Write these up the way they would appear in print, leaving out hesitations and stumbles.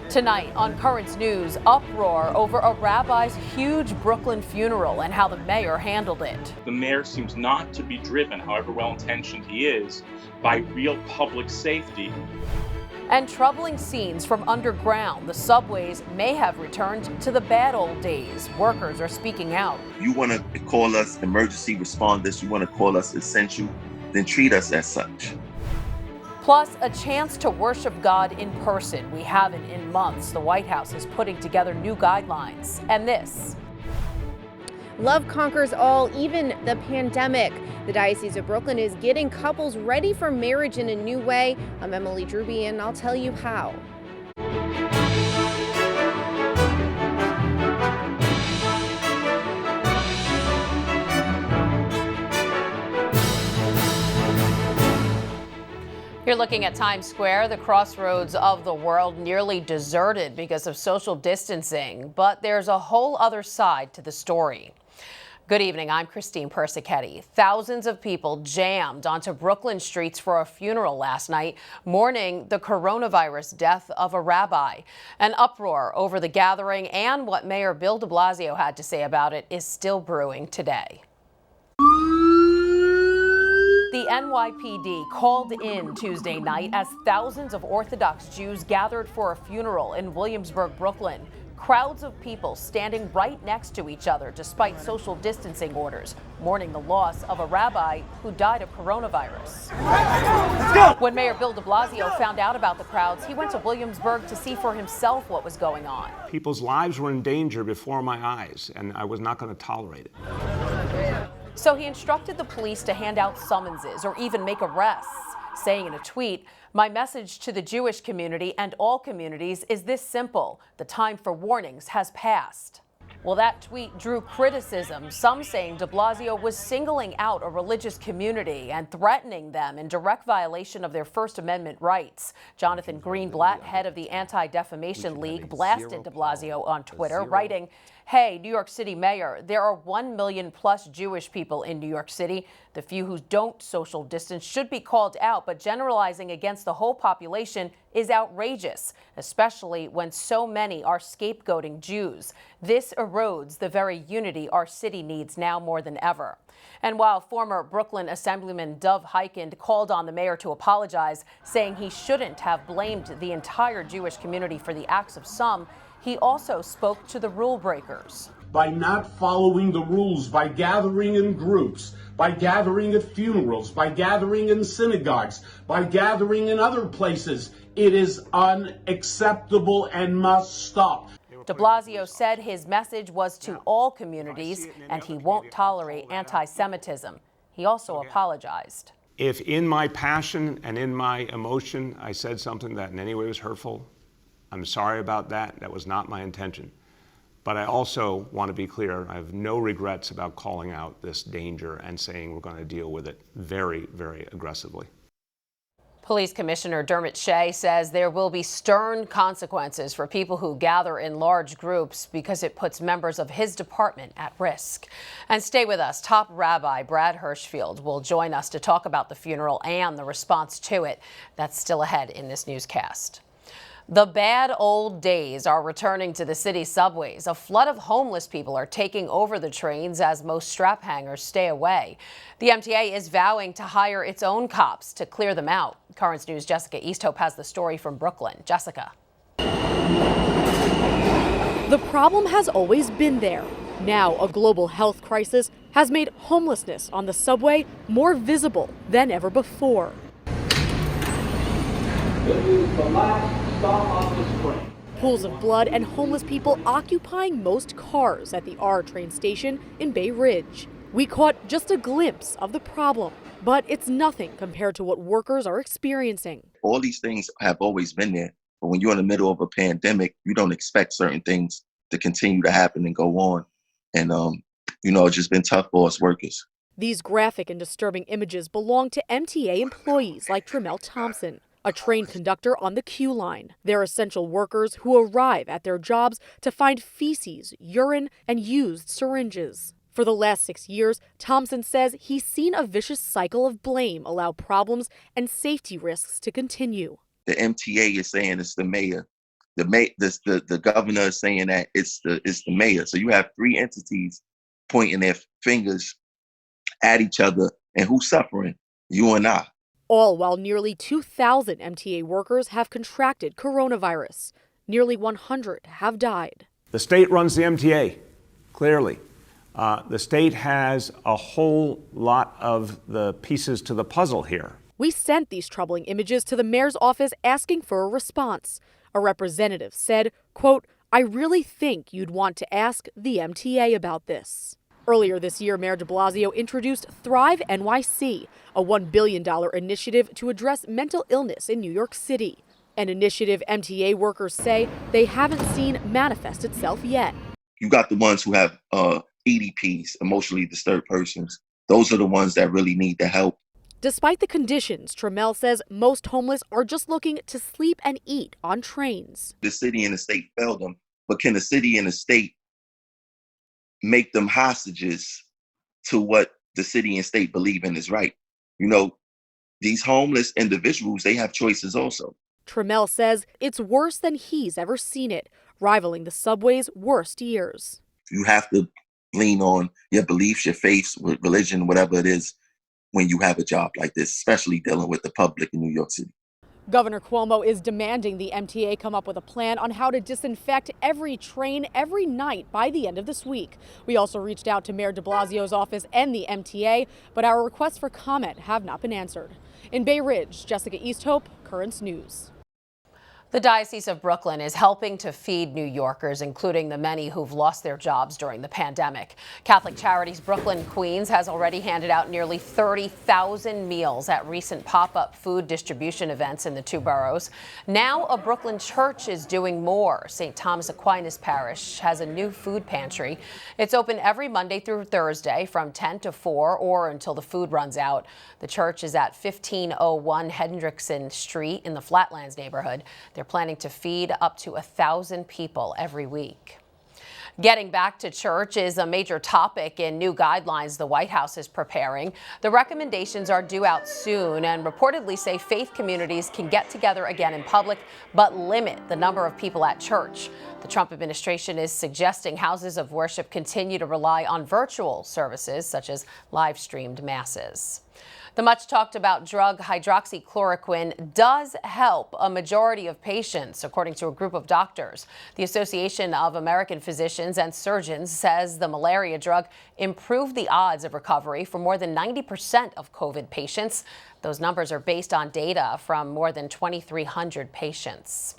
Tonight on Currents News, uproar over a rabbi's huge Brooklyn funeral and how the mayor handled it. The mayor seems not to be driven, however well-intentioned he is, by real public safety. And troubling scenes from underground. The subways may have returned to the bad old days. Workers are speaking out. You want to call us emergency responders, you want to call us essential, then treat us as such. Plus, a chance to worship God in person. We haven't in months. The White House is putting together new guidelines. And this. Love conquers all, even the pandemic. The Diocese of Brooklyn is getting couples ready for marriage in a new way. I'm Emily DROOBY, and I'll tell you how. You're looking at Times Square, the crossroads of the world, nearly deserted because of social distancing. But there's a whole other side to the story. Good evening, I'm Christine Persichetti. Thousands of people jammed onto Brooklyn streets for a funeral last night, mourning the coronavirus death of a rabbi. An uproar over the gathering and what Mayor Bill de Blasio had to say about it is still brewing today. The NYPD called in Tuesday night as thousands of Orthodox Jews gathered for a funeral in Williamsburg, Brooklyn. Crowds of people standing right next to each other despite social distancing orders, mourning the loss of a rabbi who died of coronavirus. When Mayor Bill de Blasio found out about the crowds, he went to Williamsburg to see for himself what was going on. People's lives were in danger before my eyes, and I was not going to tolerate it. So he instructed the police to hand out summonses or even make arrests, saying in a tweet, "My message to the Jewish community and all communities is this simple: the time for warnings has passed." Well, that tweet drew criticism, some saying de Blasio was singling out a religious community and threatening them in direct violation of their First Amendment rights. Jonathan Greenblatt, head of the Anti-Defamation League, blasted de Blasio on Twitter, writing, "Hey, New York City Mayor, there are 1 million plus Jewish people in New York City. The few who don't social distance should be called out, but generalizing against the whole population is outrageous, especially when so many are scapegoating Jews. This erodes the very unity our city needs now more than ever." And while former Brooklyn Assemblyman Dov Hikind called on the mayor to apologize, saying he shouldn't have blamed the entire Jewish community for the acts of some, he also spoke to the rule breakers. By not following the rules, by gathering in groups, by gathering at funerals, by gathering in synagogues, by gathering in other places, it is unacceptable and must stop. De Blasio said his message was to all communities and he won't tolerate anti-Semitism. He also apologized. If in my passion and in my emotion I said something that in any way was hurtful, I'm sorry about that. That was not my intention. But I also want to be clear, I have no regrets about calling out this danger and saying we're going to deal with it very, very aggressively. Police Commissioner Dermot Shea says there will be stern consequences for people who gather in large groups because it puts members of his department at risk. And stay with us. Top Rabbi Brad Hirschfield will join us to talk about the funeral and the response to it. That's still ahead in this newscast. The bad old days are returning to the city's subways. A flood of homeless people are taking over the trains as most strap hangers stay away. The MTA is vowing to hire its own cops to clear them out. Currents News' Jessica Easthope has the story from Brooklyn. Jessica. The problem has always been there. Now a global health crisis has made homelessness on the subway more visible than ever before. Pools of blood and homeless people occupying most cars at the R train station in Bay Ridge. We caught just a glimpse of the problem, but it's nothing compared to what workers are experiencing. All these things have always been there, but when you're in the middle of a pandemic, you don't expect certain things to continue to happen and go on. And, it's just been tough for us workers. These graphic and disturbing images belong to MTA employees like TRAMELL Thompson, a train conductor on the Q line. They're essential workers who arrive at their jobs to find feces, urine, and used syringes. For the last 6 years, Thompson says he's seen a vicious cycle of blame allow problems and safety risks to continue. The MTA is saying it's the mayor. the governor is saying that it's the mayor. So you have three entities pointing their fingers at each other, and who's suffering? You and I. All while nearly 2,000 MTA workers have contracted coronavirus. Nearly 100 have died. The state runs the MTA, clearly. The state has a whole lot of the pieces to the puzzle here. We sent these troubling images to the mayor's office asking for a response. A representative said, quote, "I really think you'd want to ask the MTA about this." Earlier this year, Mayor de Blasio introduced Thrive NYC, a $1 billion initiative to address mental illness in New York City. An initiative MTA workers say they haven't seen manifest itself yet. You got the ones who have EDPs, emotionally disturbed persons. Those are the ones that really need the help. Despite the conditions, TRAMELL says most homeless are just looking to sleep and eat on trains. The city and the state failed them, but can the city and the state make them hostages to what the city and state believe in is right? You know, these homeless individuals, they have choices also. TRAMELL says it's worse than he's ever seen it, rivaling the subway's worst years. You have to lean on your beliefs, your faiths, religion, whatever it is, when you have a job like this, especially dealing with the public in New York City. Governor Cuomo is demanding the MTA come up with a plan on how to disinfect every train every night by the end of this week. We also reached out to Mayor de Blasio's office and the MTA, but our requests for comment have not been answered. In Bay Ridge, Jessica Easthope, Currents News. The Diocese of Brooklyn is helping to feed New Yorkers, including the many who've lost their jobs during the pandemic. Catholic Charities Brooklyn Queens has already handed out nearly 30,000 meals at recent pop-up food distribution events in the two boroughs. Now a Brooklyn church is doing more. St. Thomas Aquinas Parish has a new food pantry. It's open every Monday through Thursday from 10 to 4 or until the food runs out. The church is at 1501 Hendrickson Street in the Flatlands neighborhood. They're planning to feed up to 1,000 people every week. Getting back to church is a major topic in new guidelines the White House is preparing. The recommendations are due out soon and reportedly say faith communities can get together again in public, but limit the number of people at church. The Trump administration is suggesting houses of worship continue to rely on virtual services such as live-streamed masses. The much talked about drug hydroxychloroquine does help a majority of patients, according to a group of doctors. The Association of American Physicians and Surgeons says the malaria drug improved the odds of recovery for more than 90% of COVID patients. Those numbers are based on data from more than 2,300 patients.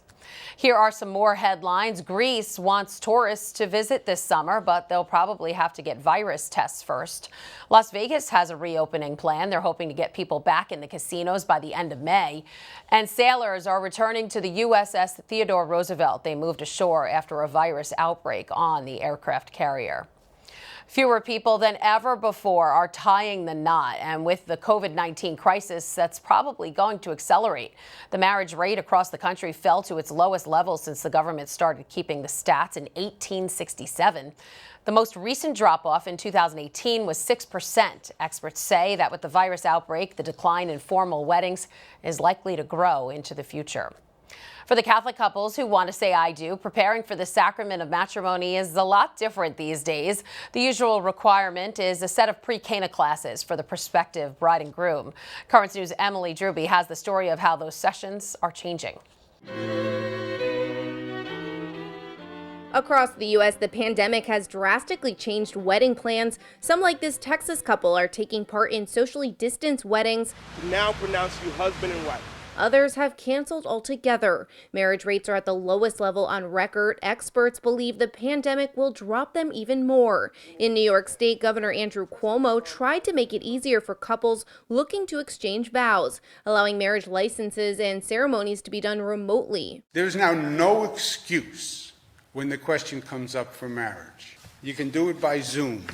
Here are some more headlines. Greece wants tourists to visit this summer, but they'll probably have to get virus tests first. Las Vegas has a reopening plan. They're hoping to get people back in the casinos by the end of May. And sailors are returning to the USS Theodore Roosevelt. They moved ashore after a virus outbreak on the aircraft carrier. Fewer people than ever before are tying the knot, and with the COVID-19 crisis, that's probably going to accelerate. The marriage rate across the country fell to its lowest level since the government started keeping the stats in 1867. The most recent drop-off in 2018 was 6%. Experts say that with the virus outbreak, the decline in formal weddings is likely to grow into the future. For the Catholic couples who want to say I do, preparing for the sacrament of matrimony is a lot different these days. The usual requirement is a set of pre-Cana classes for the prospective bride and groom. Currents News' Emily Drooby has the story of how those sessions are changing. Across the U.S., the pandemic has drastically changed wedding plans. Some, like this Texas couple, are taking part in socially distanced weddings. Now pronounce you husband and wife. Others have canceled altogether. Marriage rates are at the lowest level on record. Experts believe the pandemic will drop them even more. In New York State, Governor Andrew Cuomo tried to make it easier for couples looking to exchange vows, allowing marriage licenses and ceremonies to be done remotely. There's now no excuse when the question comes up for marriage. You can do it by Zoom.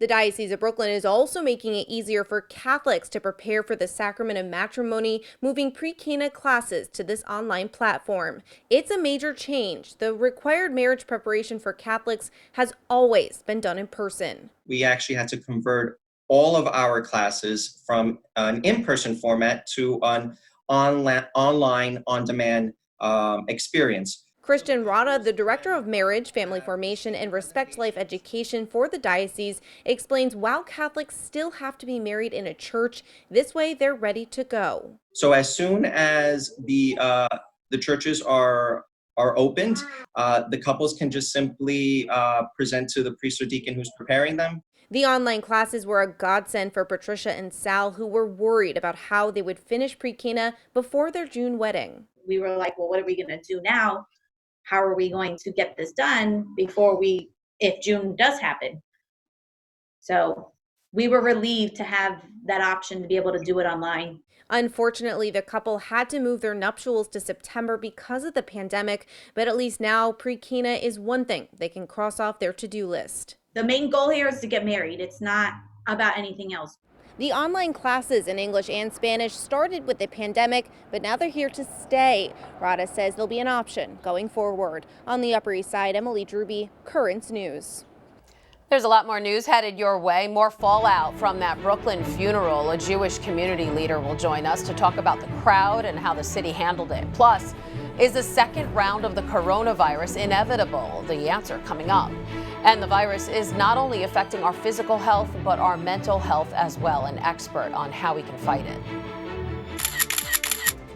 The Diocese of Brooklyn is also making it easier for Catholics to prepare for the sacrament of matrimony, moving pre-Cana classes to this online platform. It's a major change. The required marriage preparation for Catholics has always been done in person. We actually had to convert all of our classes from an in-person format to an online, on-demand experience. Christian RADA, the director of marriage, family formation, and respect life education for the diocese, explains while Catholics still have to be married in a church, this way they're ready to go. So as soon as the churches are opened, the couples can just simply present to the priest or deacon who's preparing them. The online classes were a godsend for Patricia and Sal, who were worried about how they would finish pre-Cana before their June wedding. We were like, well, what are we going to do now? How are we going to get this done if June does happen? So we were relieved to have that option to be able to do it online. Unfortunately, the couple had to move their nuptials to September because of the pandemic, but at least now pre-Cana is one thing they can cross off their to-do list. The main goal here is to get married. It's not about anything else. The online classes in English and Spanish started with the pandemic, but now they're here to stay. RADA says they'll be an option going forward. On the Upper East Side, Emily DROOBY, Currents News. There's a lot more news headed your way. More fallout from that Brooklyn funeral. A Jewish community leader will join us to talk about the crowd and how the city handled it. Plus, is the second round of the coronavirus inevitable? The answer coming up. And the virus is not only affecting our physical health, but our mental health as well. An expert on how we can fight it.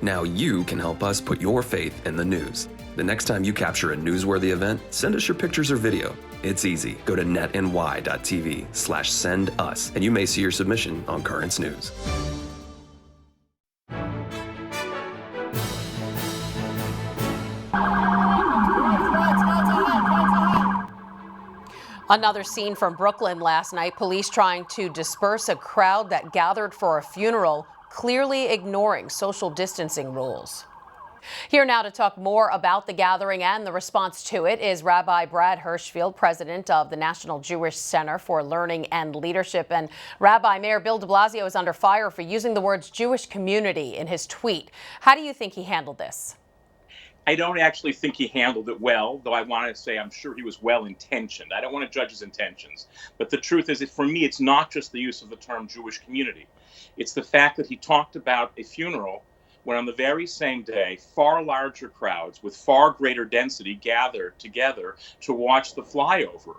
Now you can help us put your faith in the news. The next time you capture a newsworthy event, send us your pictures or video. It's easy. Go to netny.tv/send us, and you may see your submission on Currents News. Another scene from Brooklyn last night. Police trying to disperse a crowd that gathered for a funeral, clearly ignoring social distancing rules. Here now to talk more about the gathering and the response to it is Rabbi Brad HIRSCHFIELD, president of the National Jewish Center for Learning and Leadership. And Rabbi, Mayor Bill de Blasio is under fire for using the words Jewish community in his tweet. How do you think he handled this? I don't actually think he handled it well, though I want to say I'm sure he was well-intentioned. I don't want to judge his intentions. But the truth is that for me, it's not just the use of the term Jewish community. It's the fact that he talked about a funeral when on the very same day, far larger crowds with far greater density gathered together to watch the flyover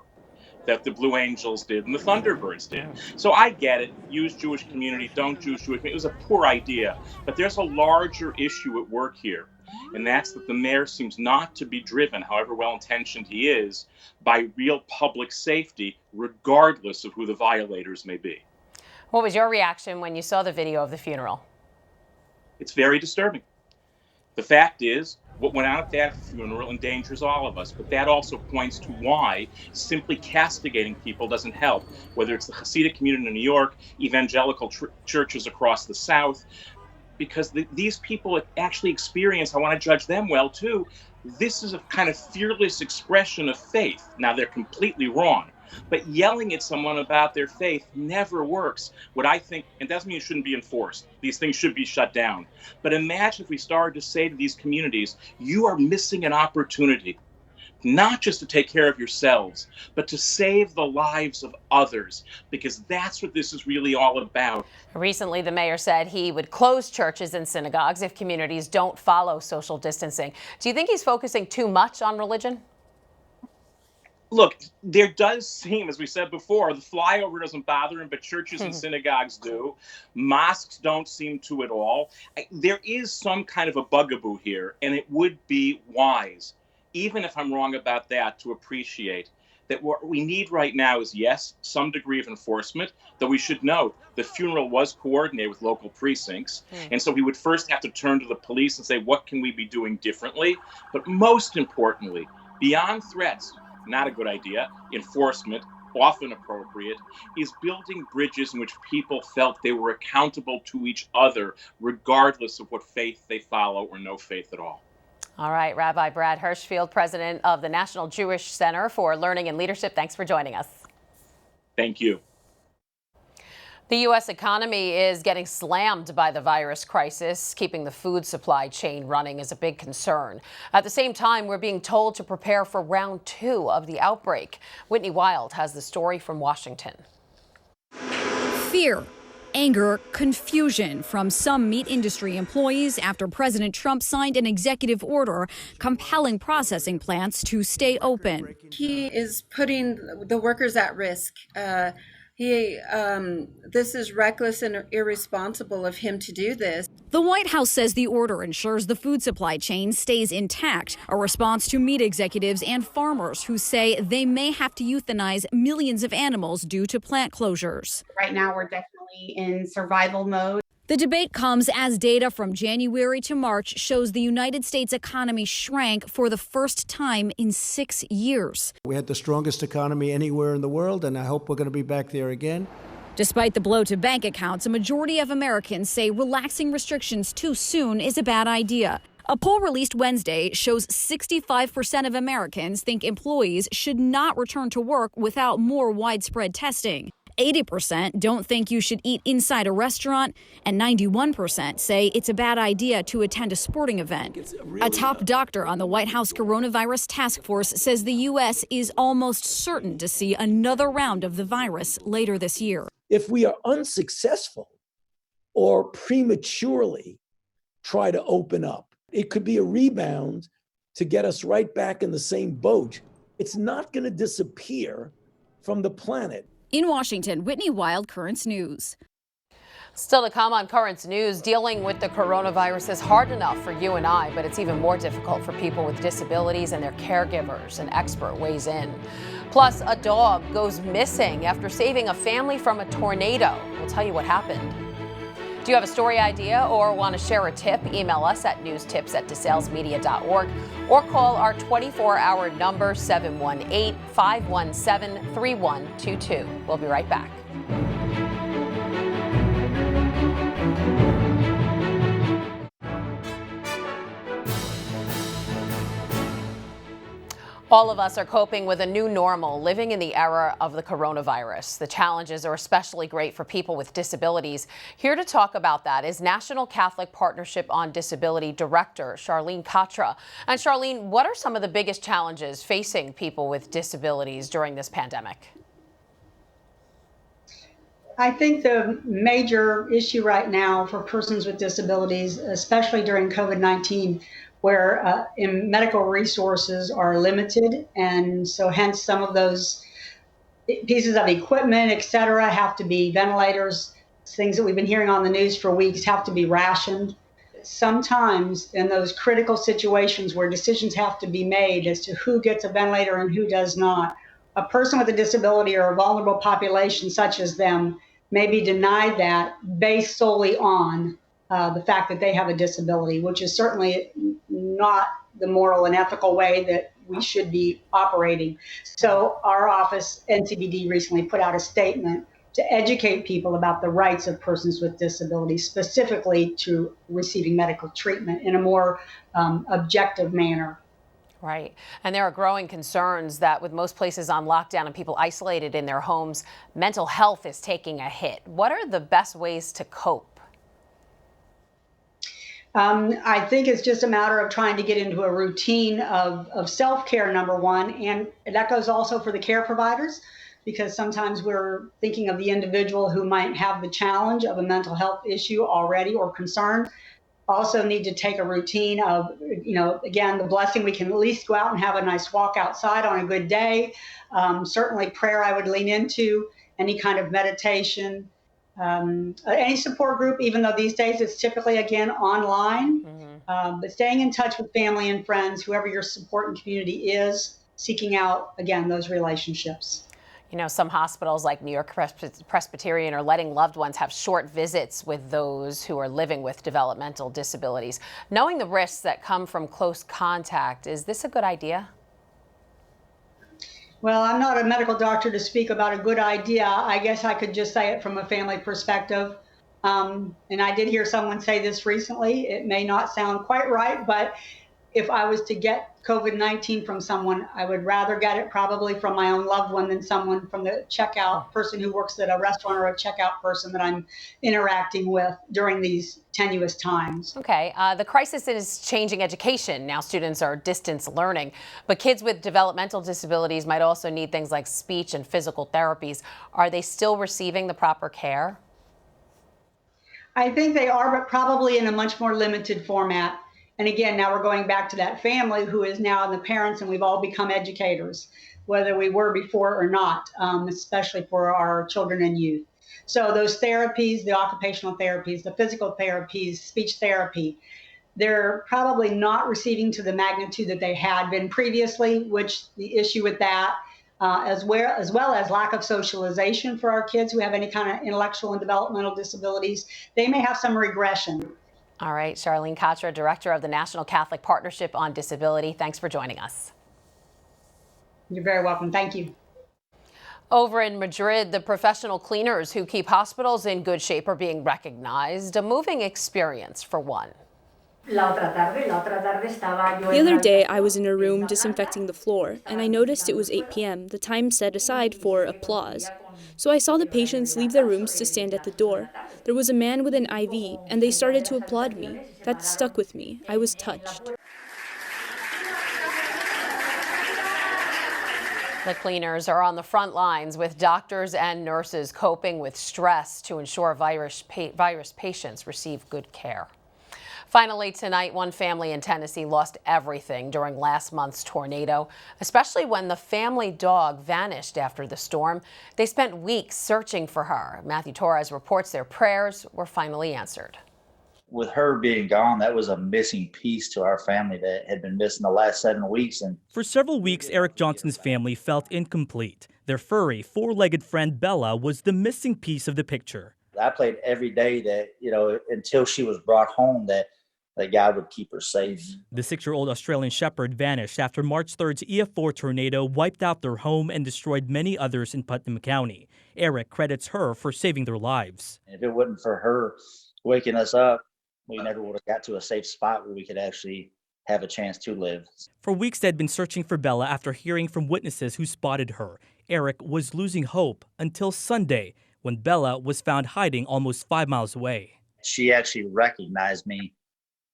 that the Blue Angels did and the Thunderbirds did. So I get it. Use Jewish community, don't use Jewish community. It was a poor idea. But there's a larger issue at work here. And that's that the mayor seems not to be driven, however well-intentioned he is, by real public safety, regardless of who the violators may be. What was your reaction when you saw the video of the funeral? It's very disturbing. The fact is, what went on at that funeral endangers all of us, but that also points to why simply castigating people doesn't help, whether it's the Hasidic community in New York, evangelical churches across the South, because these people actually experience, I want to judge them well too, this is a kind of fearless expression of faith. Now, they're completely wrong, but yelling at someone about their faith never works. What I think, and doesn't mean it shouldn't be enforced. These things should be shut down. But imagine if we started to say to these communities, you are missing an opportunity, not just to take care of yourselves, but to save the lives of others, because that's what this is really all about. Recently, the mayor said he would close churches and synagogues if communities don't follow social distancing. Do you think he's focusing too much on religion? Look, there does seem, as we said before, the flyover doesn't bother him, but churches and synagogues do. Mosques don't seem to at all. There is some kind of a bugaboo here, and it would be wise, even if I'm wrong about that, to appreciate that what we need right now is, yes, some degree of enforcement, though we should note the funeral was coordinated with local precincts. And so we would first have to turn to the police and say, what can we be doing differently? But most importantly, beyond threats, not a good idea, enforcement, often appropriate, is building bridges in which people felt they were accountable to each other, regardless of what faith they follow or no faith at all. All right, Rabbi Brad HIRSCHFIELD, president of the National Jewish Center for Learning and Leadership. Thanks for joining us. Thank you. The U.S. economy is getting slammed by the virus crisis. Keeping the food supply chain running is a big concern. At the same time, we're being told to prepare for round 2 of the outbreak. Whitney Wild has the story from Washington. Fear, Anger, confusion from some meat industry employees after President Trump signed an executive order compelling processing plants to stay open. He is putting the workers at risk. This is reckless and irresponsible of him to do this. The White House says the order ensures the food supply chain stays intact, a response to meat executives and farmers who say they may have to euthanize millions of animals due to plant closures. Right now, we're definitely in survival mode. The debate comes as data from January to March shows the United States economy shrank for the first time in 6 years. We had the strongest economy anywhere in the world, and I hope we're going to be back there again. Despite the blow to bank accounts, a majority of Americans say relaxing restrictions too soon is a bad idea. A poll released Wednesday shows 65% of Americans think employees should not return to work without more widespread testing. 80% don't think you should eat inside a restaurant, and 91% say it's a bad idea to attend a sporting event. A top doctor on the White House coronavirus task force says the U.S. is almost certain to see another round of the virus later this year. If we are unsuccessful or prematurely try to open up, it could be a rebound to get us right back in the same boat. It's not going to disappear from the planet. In Washington, Whitney Wild, Currents News. Still to come on Currents News, dealing with the coronavirus is hard enough for you and I, but it's even more difficult for people with disabilities and their caregivers. An expert weighs in. Plus, a dog goes missing after saving a family from a tornado. We'll tell you what happened. Do you have a story idea or want to share a tip? Email us at newstips@desalesmedia.org or call our 24-hour number 718-517-3122. We'll be right back. All of us are coping with a new normal, living in the era of the coronavirus. The challenges are especially great for people with disabilities. Here to talk about that is National Catholic Partnership on Disability Director CHARLEEN KATRA. And CHARLEEN, what are some of the biggest challenges facing people with disabilities during this pandemic? I think the major issue right now for persons with disabilities, especially during COVID-19, where medical resources are limited, and so hence some of those pieces of equipment, et cetera, have to be ventilators, things that we've been hearing on the news for weeks have to be rationed. Sometimes in those critical situations where decisions have to be made as to who gets a ventilator and who does not, a person with a disability or a vulnerable population such as them may be denied that based solely on the fact that they have a disability, which is certainly not the moral and ethical way that we should be operating. So our office, NCBD, recently put out a statement to educate people about the rights of persons with disabilities, specifically to receiving medical treatment in a more objective manner. Right. And there are growing concerns that with most places on lockdown and people isolated in their homes, mental health is taking a hit. What are the best ways to cope? I think it's just a matter of trying to get into a routine of self-care, number one, and that goes also for the care providers, because sometimes we're thinking of the individual who might have the challenge of a mental health issue already or concern. Also need to take a routine of, again, the blessing, we can at least go out and have a nice walk outside on a good day. Certainly prayer I would lean into, any kind of meditation. Any support group, even though these days it's typically, again, online, but staying in touch with family and friends, whoever your support and community is, seeking out, again, those relationships. You know, some hospitals like New York Presbyterian are letting loved ones have short visits with those who are living with developmental disabilities. Knowing the risks that come from close contact, is this a good idea? Well, I'm not a medical doctor to speak about a good idea. I guess I could just say it from a family perspective. And I did hear someone say this recently. It may not sound quite right, but if I was to get COVID-19 from someone, I would rather get it probably from my own loved one than someone from the checkout person who works at a restaurant or a checkout person that I'm interacting with during these tenuous times. Okay, the crisis is changing education. Now students are distance learning, but kids with developmental disabilities might also need things like speech and physical therapies. Are they still receiving the proper care? I think they are, but probably in a much more limited format. And again, now we're going back to that family who is now the parents, and we've all become educators, whether we were before or not, especially for our children and youth. So those therapies, the occupational therapies, the physical therapies, speech therapy, they're probably not receiving to the magnitude that they had been previously, which the issue with that, as well as lack of socialization for our kids who have any kind of intellectual and developmental disabilities, they may have some regression. All right, CHARLEEN KATRA, Director of the National Catholic Partnership on Disability. Thanks for joining us. You're very welcome. Thank you. Over in Madrid, the professional cleaners who keep hospitals in good shape are being recognized. A moving experience for one. The other day, I was in a room disinfecting the floor, and I noticed it was 8 p.m., the time set aside for applause. So I saw the patients leave their rooms to stand at the door. There was a man with an IV, and they started to applaud me. That stuck with me. I was touched. The cleaners are on the front lines with doctors and nurses coping with stress to ensure virus patients receive good care. Finally tonight, one family in Tennessee lost everything during last month's tornado, especially when the family dog vanished after the storm. They spent weeks searching for her. Matthew Torres reports their prayers were finally answered. With her being gone, that was a missing piece to our family that had been missing the last 7 weeks. And for several weeks, Eric Johnson's family felt incomplete. Their furry, four-legged friend Bella was the missing piece of the picture. I played every day that, until she was brought home, that God would keep her safe. The 6-year-old Australian Shepherd vanished after March 3rd's EF4 tornado wiped out their home and destroyed many others in Putnam County. Eric credits her for saving their lives. If it wasn't for her waking us up, we never would have got to a safe spot where we could actually have a chance to live. For weeks, they'd been searching for Bella after hearing from witnesses who spotted her. Eric was losing hope until Sunday, when Bella was found hiding almost 5 miles away. She actually recognized me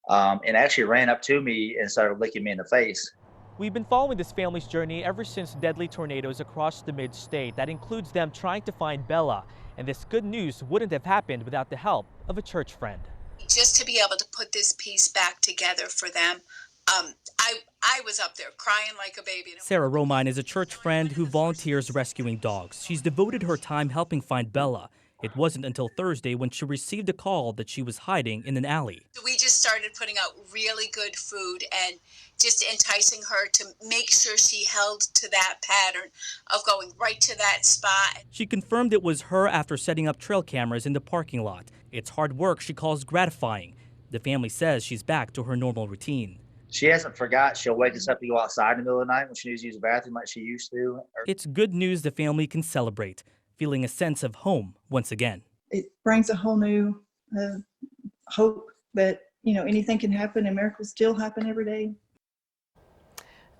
and actually ran up to me and started licking me in the face. We've been following this family's journey ever since deadly tornadoes across the mid-state. That includes them trying to find Bella. And this good news wouldn't have happened without the help of a church friend. Just to be able to put this piece back together for them, I was up there crying like a baby. Sarah ROMEYN is a church friend who volunteers rescuing dogs. She's devoted her time helping find Bella. It wasn't until Thursday when she received a call that she was hiding in an alley. We just started putting out really good food and just enticing her to make sure she held to that pattern of going right to that spot. She confirmed it was her after setting up trail cameras in the parking lot. It's hard work she calls gratifying. The family says she's back to her normal routine. She hasn't forgot. She'll wake us up to go outside in the middle of the night when she needs to use the bathroom like she used to. It's good news the family can celebrate, feeling a sense of home once again. It brings a whole new hope that, anything can happen and miracles still happen every day.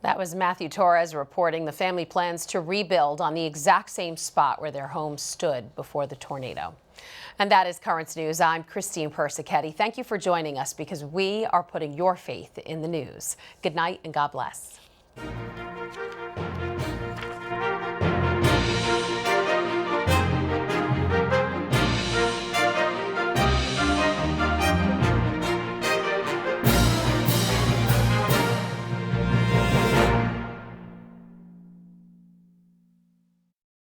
That was Matthew Torres reporting. The family plans to rebuild on the exact same spot where their home stood before the tornado. And that is Currents News. I'm Christine Persichetti. Thank you for joining us because we are putting your faith in the news. Good night and God bless.